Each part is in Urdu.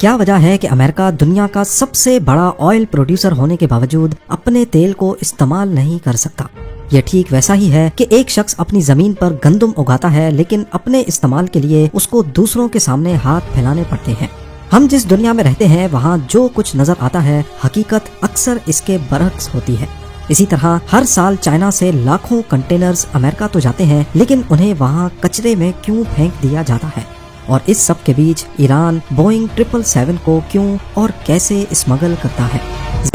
کیا وجہ ہے کہ امریکہ دنیا کا سب سے بڑا آئل پروڈیوسر ہونے کے باوجود اپنے تیل کو استعمال نہیں کر سکتا؟ یہ ٹھیک ویسا ہی ہے کہ ایک شخص اپنی زمین پر گندم اگاتا ہے لیکن اپنے استعمال کے لیے اس کو دوسروں کے سامنے ہاتھ پھیلانے پڑتے ہیں۔ ہم جس دنیا میں رہتے ہیں وہاں جو کچھ نظر آتا ہے حقیقت اکثر اس کے برعکس ہوتی ہے۔ اسی طرح ہر سال چائنا سے لاکھوں کنٹینرز امریکہ تو جاتے ہیں لیکن انہیں وہاں کچرے میں کیوں پھینک دیا جاتا ہے؟ اور اس سب کے بیچ ایران بوئنگ 777 کو کیوں اور کیسے اسمگل کرتا ہے؟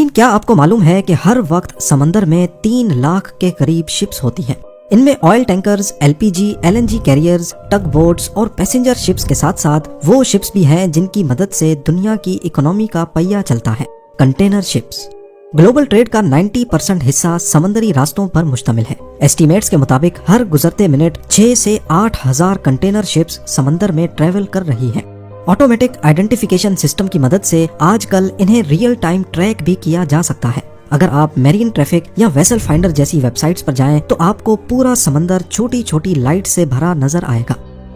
کیا آپ کو معلوم ہے کہ ہر وقت سمندر میں 3 لاکھ کے قریب شپس ہوتی ہیں؟ ان میں oil tankers, LPG LNG carriers, tug boats اور پیسنجر شپس کے ساتھ ساتھ وہ شپس بھی ہیں جن کی مدد سے دنیا کی اکنامی کا پہیہ چلتا ہے، کنٹینر شپس۔ گلوبل ٹریڈ کا 90% حصہ سمندری راستوں پر مشتمل ہے۔ ایسٹیمیٹس کے مطابق ہر گزرتے منٹ 6 سے 8 ہزار کنٹینر شپس سمندر میں ٹریول کر رہی ہیں۔ آٹومیٹک آئیڈینٹیفیکیشن سسٹم کی مدد سے آج کل انہیں ریئل ٹائم ٹریک بھی کیا جا سکتا ہے۔ اگر آپ میرین ٹریفک یا ویسل فائنڈر جیسی ویب سائٹس پر جائیں تو آپ کو پورا سمندر چھوٹی چھوٹی لائٹ سے بھرا نظر آئے گا۔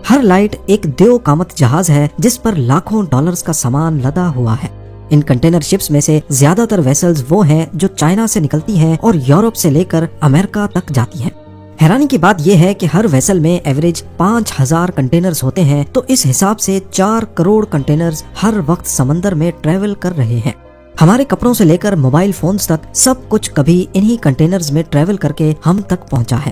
ہر لائٹ ایک دیو قامت جہاز ہے جس پر لاکھوں ڈالرز کا سامان لدا ہوا ہے۔ ان کنٹینر شپس میں سے زیادہ تر ویسلز وہ ہیں جو چائنا سے نکلتی ہیں اور یورپ سے لے کر امریکہ تک جاتی ہیں۔ حیرانی کی بات یہ ہے کہ ہر ویسل میں ایوریج 5000 کنٹینرز ہوتے ہیں، تو اس حساب سے 4 کروڑ کنٹینرز ہر وقت سمندر میں ٹریول کر رہے ہیں۔ ہمارے کپڑوں سے لے کر موبائل فونز تک سب کچھ کبھی انہی کنٹینرز میں ٹریول کر کے ہم تک پہنچا ہے۔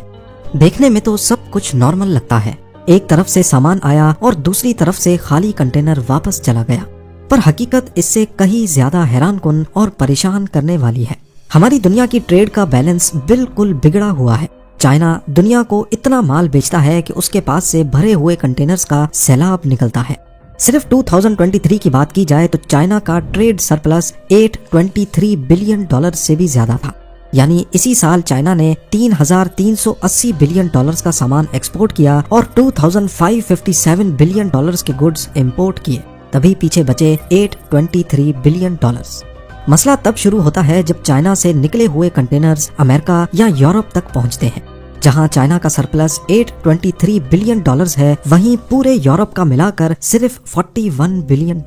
دیکھنے میں تو سب کچھ نارمل لگتا ہے، ایک طرف سے سامان آیا اور دوسری طرف سے خالی کنٹینر واپس چلا گیا، پر حقیقت اس سے کہیں زیادہ حیران کن اور پریشان کرنے والی ہے۔ ہماری دنیا کی ٹریڈ کا بیلنس بالکل بگڑا ہوا ہے۔ چائنا دنیا کو اتنا مال بیچتا ہے کہ اس کے پاس سے بھرے ہوئے کنٹینرز کا سیلاب نکلتا ہے۔ صرف 2023 کی بات کی جائے تو چائنا کا ٹریڈ سرپلس $823 بلین سے بھی زیادہ تھا، یعنی اسی سال چائنا نے $3380 بلین کا سامان ایکسپورٹ کیا اور $2557 بلین کے گڈز امپورٹ کیے، تبھی پیچھے بچے $823 بلین۔ مسئلہ تب شروع ہوتا ہے جب چائنا سے نکلے ہوئے کنٹینرز امریکہ یا یورپ تک پہنچتے ہیں۔ جہاں چائنا کا سرپلس $823 بلین ہے، وہیں پورے یورپ کا ملا کر صرف $41 بلین،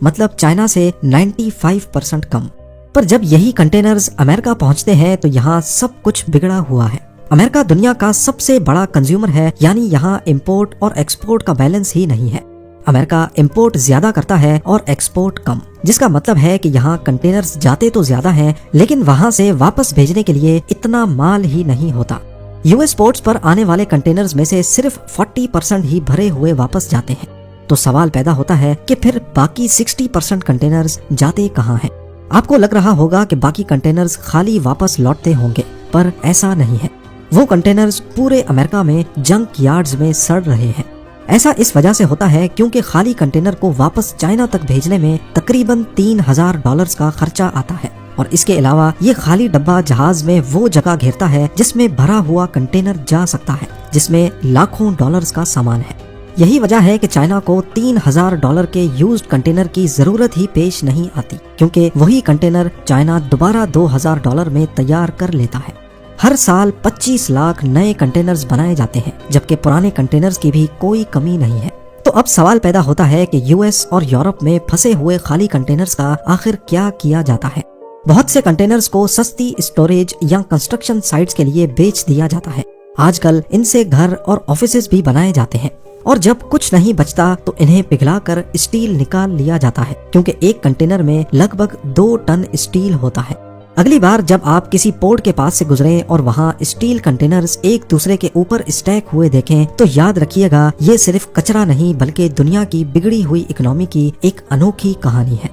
مطلب چائنا سے 95% کم۔ پر جب یہی کنٹینرز امریکہ پہنچتے ہیں تو یہاں سب کچھ بگڑا ہوا ہے۔ امریکہ دنیا کا سب سے بڑا کنزیومر ہے، یعنی یہاں امپورٹ اور ایکسپورٹ کا بیلنس ہی نہیں ہے۔ امریکہ امپورٹ زیادہ کرتا ہے اور ایکسپورٹ کم، جس کا مطلب ہے کہ یہاں کنٹینرز جاتے تو زیادہ ہیں لیکن وہاں سے واپس بھیجنے کے لیے اتنا مال ہی نہیں ہوتا۔ US پورٹس پر آنے والے کنٹینرز میں سے صرف 40% ہی بھرے ہوئے واپس جاتے ہیں، تو سوال پیدا ہوتا ہے کہ پھر باقی 60% کنٹینرز جاتے کہاں ہیں؟ آپ کو لگ رہا ہوگا کہ باقی کنٹینرز خالی واپس لوٹتے ہوں گے، پر ایسا نہیں ہے۔ وہ کنٹینرز پورے امریکہ میں جنک یارڈز میں سڑ رہے ہیں۔ ایسا اس وجہ سے ہوتا ہے کیونکہ خالی کنٹینر کو واپس چائنا تک بھیجنے میں تقریباً $3000 کا خرچہ آتا ہے، اور اس کے علاوہ یہ خالی ڈبہ جہاز میں وہ جگہ گھیرتا ہے جس میں بھرا ہوا کنٹینر جا سکتا ہے، جس میں لاکھوں ڈالرز کا سامان ہے۔ یہی وجہ ہے کہ چائنا کو $3000 کے یوزڈ کنٹینر کی ضرورت ہی پیش نہیں آتی، کیونکہ وہی کنٹینر چائنا دوبارہ $2000 میں تیار کر لیتا ہے۔ ہر سال 25 لاکھ نئے کنٹینرز بنائے جاتے ہیں، جبکہ پرانے کنٹینرز کی بھی کوئی کمی نہیں ہے۔ تو اب سوال پیدا ہوتا ہے کہ US اور یورپ میں پھنسے ہوئے خالی کنٹینرز کا آخر کیا کیا جاتا ہے؟ بہت سے کنٹینرز کو سستی اسٹوریج یا کنسٹرکشن سائٹس کے لیے بیچ دیا جاتا ہے۔ آج کل ان سے گھر اور آفیسز بھی بنائے جاتے ہیں، اور جب کچھ نہیں بچتا تو انہیں پگھلا کر اسٹیل نکال لیا جاتا ہے، کیونکہ ایک کنٹینر میں لگ بھگ 2 ٹن اسٹیل ہوتا ہے۔ اگلی بار جب آپ کسی پورٹ کے پاس سے گزریں اور وہاں اسٹیل کنٹینرز ایک دوسرے کے اوپر اسٹیک ہوئے دیکھیں تو یاد رکھیے گا، یہ صرف کچرا نہیں بلکہ دنیا کی بگڑی ہوئی اکنامی کی ایک انوکھی کہانی ہے۔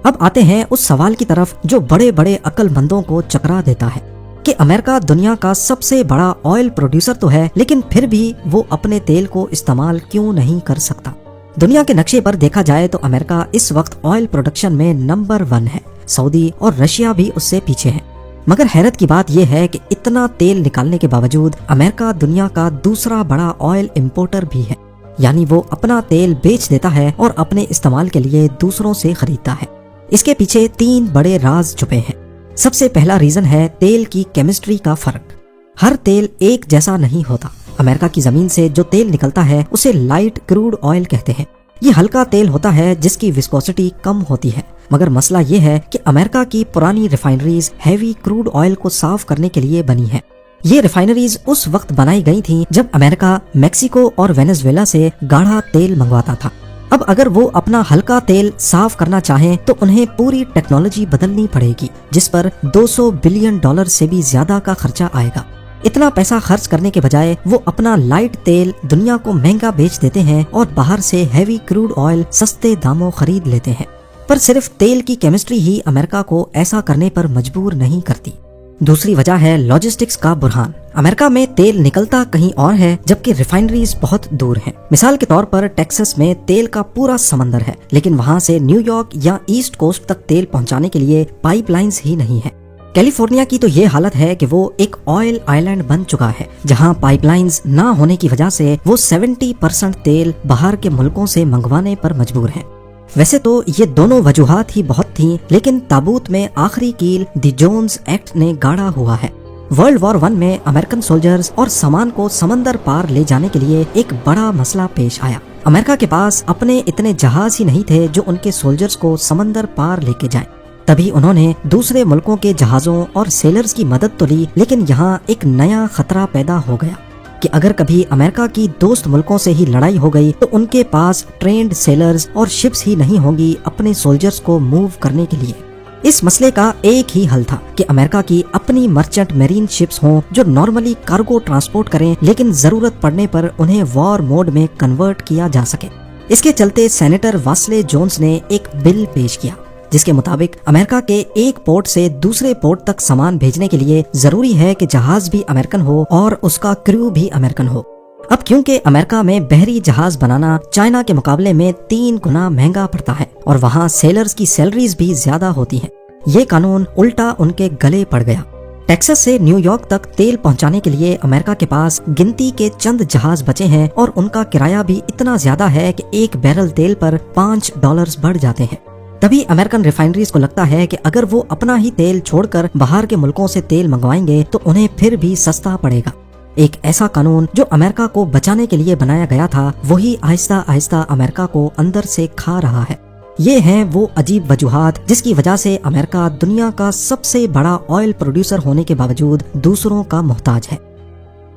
اب آتے ہیں اس سوال کی طرف جو بڑے بڑے عقل مندوں کو چکرا دیتا ہے کہ امریکہ دنیا کا سب سے بڑا آئل پروڈیوسر تو ہے، لیکن پھر بھی وہ اپنے تیل کو استعمال کیوں نہیں کر سکتا؟ دنیا کے نقشے پر دیکھا جائے تو امریکہ اس وقت آئل پروڈکشن میں نمبر 1 ہے، سعودی اور رشیا بھی اس سے پیچھے ہیں۔ مگر حیرت کی بات یہ ہے کہ اتنا تیل نکالنے کے باوجود امریکہ دنیا کا دوسرا بڑا آئل امپورٹر بھی ہے، یعنی وہ اپنا تیل بیچ دیتا ہے اور اپنے استعمال کے لیے دوسروں سے خریدتا ہے۔ اس کے پیچھے 3 بڑے راز چھپے ہیں۔ سب سے پہلا ریزن ہے تیل کی کیمسٹری کا فرق۔ ہر تیل ایک جیسا نہیں ہوتا۔ امریکہ کی زمین سے جو تیل نکلتا ہے اسے لائٹ کروڈ آئل کہتے ہیں۔ یہ ہلکا تیل ہوتا ہے جس کی وسکوسٹی کم ہوتی ہے، مگر مسئلہ یہ ہے کہ امریکہ کی پرانی ریفائنریز ہیوی کروڈ آئل کو صاف کرنے کے لیے بنی ہیں۔ یہ ریفائنریز اس وقت بنائی گئی تھیں جب امریکہ میکسیکو اور وینزویلا سے گاڑھا تیل منگواتا تھا۔ اب اگر وہ اپنا ہلکا تیل صاف کرنا چاہیں تو انہیں پوری ٹیکنالوجی بدلنی پڑے گی، جس پر $200 بلین سے بھی زیادہ کا خرچہ آئے گا۔ اتنا پیسہ خرچ کرنے کے بجائے وہ اپنا لائٹ تیل دنیا کو مہنگا بیچ دیتے ہیں اور باہر سے ہیوی کروڈ آئل سستے داموں خرید لیتے ہیں۔ پر صرف تیل کی کیمسٹری ہی امریکہ کو ایسا کرنے پر مجبور نہیں کرتی۔ دوسری وجہ ہے لاجسٹکس کا بحران۔ امریکہ میں تیل نکلتا کہیں اور ہے جبکہ ریفائنریز بہت دور ہیں۔ مثال کے طور پر ٹیکساس میں تیل کا پورا سمندر ہے، لیکن وہاں سے نیو یارک یا ایسٹ کوسٹ تک تیل پہنچانے کے لیے پائپ لائنز ہی نہیں ہے۔ کیلیفورنیا کی تو یہ حالت ہے کہ وہ ایک آئل آئلینڈ بن چکا ہے، جہاں پائپ لائنز نہ ہونے کی وجہ سے وہ 70% تیل باہر کے ملکوں سے منگوانے پر مجبور ہیں۔ ویسے تو یہ دونوں وجوہات ہی بہت تھیں، لیکن تابوت میں آخری کیل دی جونز ایکٹ نے گاڑا ہوا ہے۔ ورلڈ وار 1 میں امریکن سولجرز اور سامان کو سمندر پار لے جانے کے لیے ایک بڑا مسئلہ پیش آیا۔ امریکہ کے پاس اپنے اتنے جہاز ہی نہیں تھے جو ان کے سولجرز کو سمندر پار لے کے جائیں۔ تبھی انہوں نے دوسرے ملکوں کے جہازوں اور سیلرز کی مدد تو لی، لیکن یہاں ایک نیا خطرہ پیدا ہو گیا کہ اگر کبھی امریکہ کی دوست ملکوں سے ہی لڑائی ہو گئی تو ان کے پاس ٹرینڈ سیلرز اور شپس ہی نہیں ہوں گی اپنے سولجرز کو موو کرنے کے لیے۔ اس مسئلے کا ایک ہی حل تھا کہ امریکہ کی اپنی مرچنٹ میرین شپس ہوں جو نارملی کارگو ٹرانسپورٹ کریں، لیکن ضرورت پڑنے پر انہیں وار موڈ میں کنورٹ کیا جا سکے۔ اس کے چلتے سینیٹر واسلے جونز نے ایک بل پیش کیا جس کے مطابق امریکہ کے ایک پورٹ سے دوسرے پورٹ تک سامان بھیجنے کے لیے ضروری ہے کہ جہاز بھی امریکن ہو اور اس کا کریو بھی امریکن ہو۔ اب کیونکہ امریکہ میں بحری جہاز بنانا چائنا کے مقابلے میں 3 گنا مہنگا پڑتا ہے اور وہاں سیلرز کی سیلریز بھی زیادہ ہوتی ہیں، یہ قانون الٹا ان کے گلے پڑ گیا۔ ٹیکساس سے نیو یارک تک تیل پہنچانے کے لیے امریکہ کے پاس گنتی کے چند جہاز بچے ہیں اور ان کا کرایہ بھی اتنا زیادہ ہے کہ ایک بیرل تیل پر $5 بڑھ جاتے ہیں۔ تبھی امریکن ریفائنریز کو لگتا ہے کہ اگر وہ اپنا ہی تیل چھوڑ کر باہر کے ملکوں سے تیل منگوائیں گے تو انہیں پھر بھی سستا پڑے گا۔ ایک ایسا قانون جو امریکہ کو بچانے کے لیے بنایا گیا تھا، وہی آہستہ آہستہ امریکہ کو اندر سے کھا رہا ہے۔ یہ ہیں وہ عجیب وجوہات جس کی وجہ سے امریکہ دنیا کا سب سے بڑا آئل پروڈیوسر ہونے کے باوجود دوسروں کا محتاج ہے۔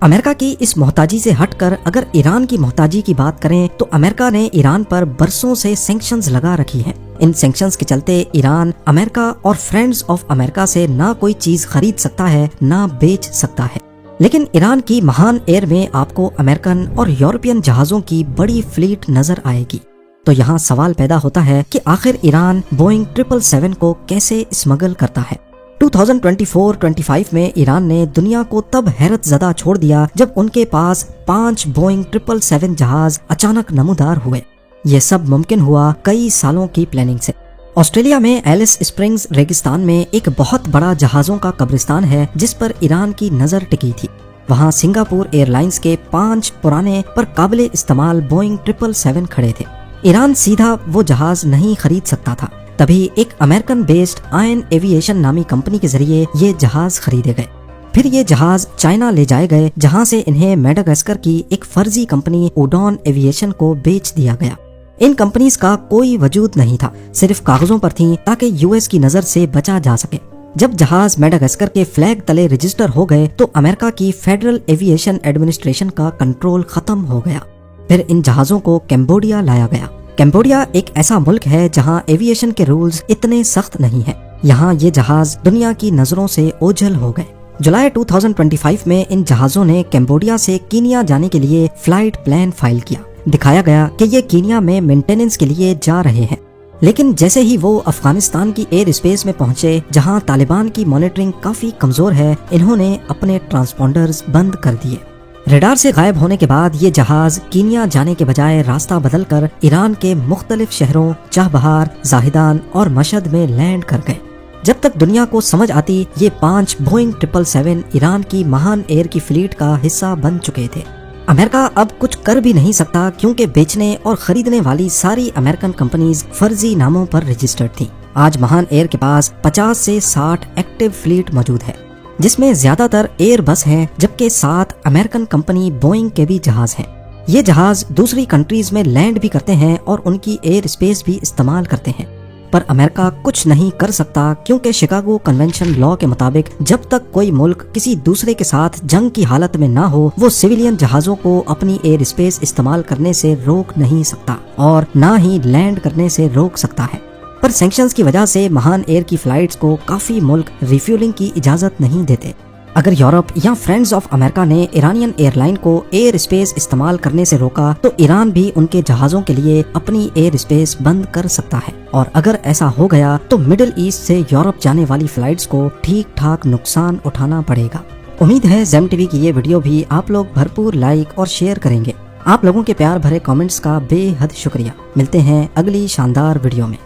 امریکہ کی اس محتاجی سے ہٹ کر اگر ایران کی محتاجی کی بات کریں تو امریکہ نے ایران پر برسوں سے سینکشنز لگا رکھی ہیں۔ ان سینکشنز کے چلتے ایران امریکہ اور فرینڈز آف امریکہ سے نہ کوئی چیز خرید سکتا ہے نہ بیچ سکتا ہے۔ لیکن ایران کی مہان ایئر میں آپ کو امریکن اور یورپین جہازوں کی بڑی فلیٹ نظر آئے گی۔ تو یہاں سوال پیدا ہوتا ہے کہ آخر ایران بوئنگ 777 کو کیسے اسمگل کرتا ہے۔ 2024-25 میں ایران نے دنیا کو تب حیرت زدہ چھوڑ دیا جب ان کے پاس 5 بوئنگ 777 جہاز اچانک نمودار ہوئے۔ یہ سب ممکن ہوا کئی سالوں کی پلاننگ سے۔ آسٹریلیا میں ایلس اسپرنگز ریگستان میں ایک بہت بڑا جہازوں کا قبرستان ہے جس پر ایران کی نظر ٹکی تھی۔ وہاں سنگاپور ایئر لائنز کے 5 پرانے پر قابل استعمال بوئنگ 777 کھڑے تھے۔ ایران سیدھا وہ جہاز نہیں خرید سکتا تھا، تبھی ایک امریکن بیسڈ آئن ایویشن نامی کمپنی کے ذریعے یہ جہاز خریدے گئے۔ پھر یہ جہاز چائنا لے جائے گئے جہاں سے انہیں میڈاگاسکر کی ایک فرضی کمپنی اوڈان ایویشن کو بیچ دیا گیا۔ ان کمپنیز کا کوئی وجود نہیں تھا، صرف کاغذوں پر تھیں تاکہ US کی نظر سے بچا جا سکے۔ جب جہاز میڈاگاسکر کے فلیگ تلے رجسٹر ہو گئے تو امریکہ کی فیڈرل ایویشن ایڈمنسٹریشن کا کنٹرول ختم ہو گیا۔ پھر ان جہازوں کو کمبوڈیا لایا گیا۔ کمبوڈیا ایک ایسا ملک ہے جہاں ایویشن کے رولز اتنے سخت نہیں ہیں۔ یہاں یہ جہاز دنیا کی نظروں سے اوجھل ہو گئے۔ جولائی 2025 میں ان جہازوں نے کمبوڈیا سے کینیا جانے کے لیے فلائٹ پلان فائل کیا۔ دکھایا گیا کہ یہ کینیا میں مینٹیننس کے لیے جا رہے ہیں، لیکن جیسے ہی وہ افغانستان کی ایئر اسپیس میں پہنچے جہاں طالبان کی مانیٹرنگ کافی کمزور ہے، انہوں نے اپنے ٹرانسپونڈرز بند کر دیے۔ ریڈار سے غائب ہونے کے بعد یہ جہاز کینیا جانے کے بجائے راستہ بدل کر ایران کے مختلف شہروں چاہ بہار، زاہدان اور مشہد میں لینڈ کر گئے۔ جب تک دنیا کو سمجھ آتی یہ 5 بوئنگ 777 ایران کی مہان ایئر کی فلیٹ کا حصہ بن چکے تھے۔ امریکہ اب کچھ کر بھی نہیں سکتا کیونکہ بیچنے اور خریدنے والی ساری امریکن کمپنیز فرضی ناموں پر رجسٹرڈ تھیں۔ آج مہان ایئر کے پاس 50 سے 60 ایکٹیو فلیٹ موجود ہے، جس میں زیادہ تر ایئر بس ہیں، جبکہ 7 امریکن کمپنی بوئنگ کے بھی جہاز ہیں۔ یہ جہاز دوسری کنٹریز میں لینڈ بھی کرتے ہیں اور ان کی ایئر اسپیس بھی استعمال کرتے ہیں، پر امریکہ کچھ نہیں کر سکتا کیونکہ شکاگو کنونشن لا کے مطابق جب تک کوئی ملک کسی دوسرے کے ساتھ جنگ کی حالت میں نہ ہو وہ سویلین جہازوں کو اپنی ایئر اسپیس استعمال کرنے سے روک نہیں سکتا اور نہ ہی لینڈ کرنے سے روک سکتا ہے۔ پر سینکشنز کی وجہ سے مہان ایئر کی فلائٹس کو کافی ملک ریفیولنگ کی اجازت نہیں دیتے۔ اگر یورپ یا فرینڈز آف امریکہ نے ایرانین ایئر لائن کو ایئر اسپیس استعمال کرنے سے روکا تو ایران بھی ان کے جہازوں کے لیے اپنی ایئر اسپیس بند کر سکتا ہے، اور اگر ایسا ہو گیا تو مڈل ایسٹ سے یورپ جانے والی فلائٹس کو ٹھیک ٹھاک نقصان اٹھانا پڑے گا۔ امید ہے زیم ٹی وی کی یہ ویڈیو بھی آپ لوگ بھرپور لائک اور شیئر کریں گے۔ آپ لوگوں کے پیار بھرے کامنٹس کا بے حد شکریہ۔ ملتے ہیں اگلی شاندار ویڈیو میں۔